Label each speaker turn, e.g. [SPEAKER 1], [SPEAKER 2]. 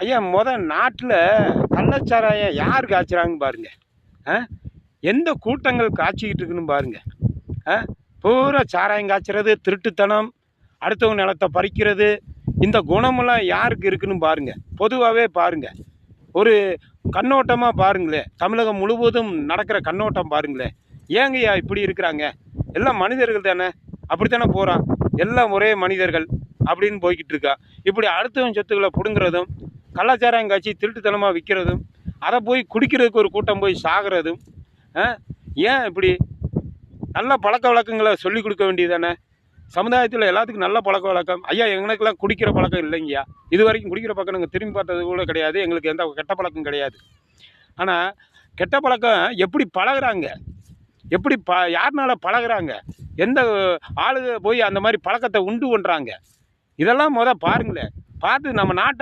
[SPEAKER 1] ஐயா நாட்டில் கள்ளச்சாராயம் யார் காய்ச்சுறாங்க பாருங்க. எந்த கூட்டங்கள் காய்ச்சிக்கிட்டு இருக்குன்னு பாருங்க. பூரா சாராயம் காய்ச்சறது, திருட்டுத்தனம், அடுத்தவங்க நிலத்தை பறிக்கிறது, இந்த குணமெல்லாம் யாருக்கு இருக்குன்னு பாருங்க. பொதுவாகவே பாருங்க, ஒரு கண்ணோட்டமாக பாருங்களேன், தமிழகம் முழுவதும் நடக்கிற கண்ணோட்டம் பாருங்களேன். ஏங்கய்யா இப்படி இருக்கிறாங்க? எல்லாம் மனிதர்கள் தானே, அப்படித்தானே போகிறான். எல்லாம் ஒரே மனிதர்கள் அப்படின்னு போய்கிட்டு இருக்கா. இப்படி அடுத்தவன் சொத்துக்களை பிடுங்குறதும், கள்ளச்சாராயம் காய்ச்சி திருட்டுத்தனமாக விற்கிறதும், அதை போய் குடிக்கிறதுக்கு ஒரு கூட்டம் போய் சாகிறதும், ஏன் இப்படி? நல்ல பழக்க வழக்கங்களை சொல்லிக் கொடுக்க வேண்டியதானே. சமுதாயத்தில் எல்லாத்துக்கும் நல்ல பழக்க வழக்கம். ஐயா எங்களுக்கெல்லாம் குடிக்கிற பழக்கம் இல்லைங்கய்யா. இது வரைக்கும் குடிக்கிற பழக்கம் நாங்கள் திரும்பி பார்த்தது கூட கிடையாது. எங்களுக்கு எந்த கெட்ட பழக்கம் கிடையாது. ஆனால் கெட்ட பழக்கம் எப்படி பழகுறாங்க, எப்படி யாருனால பழகுறாங்க, எந்த ஆளுங்க போய் அந்த மாதிரி பழக்கத்தை உண்டு பண்ணுறாங்க, இதெல்லாம் பாருங்களேன். பார்த்து நம்ம நாட்டை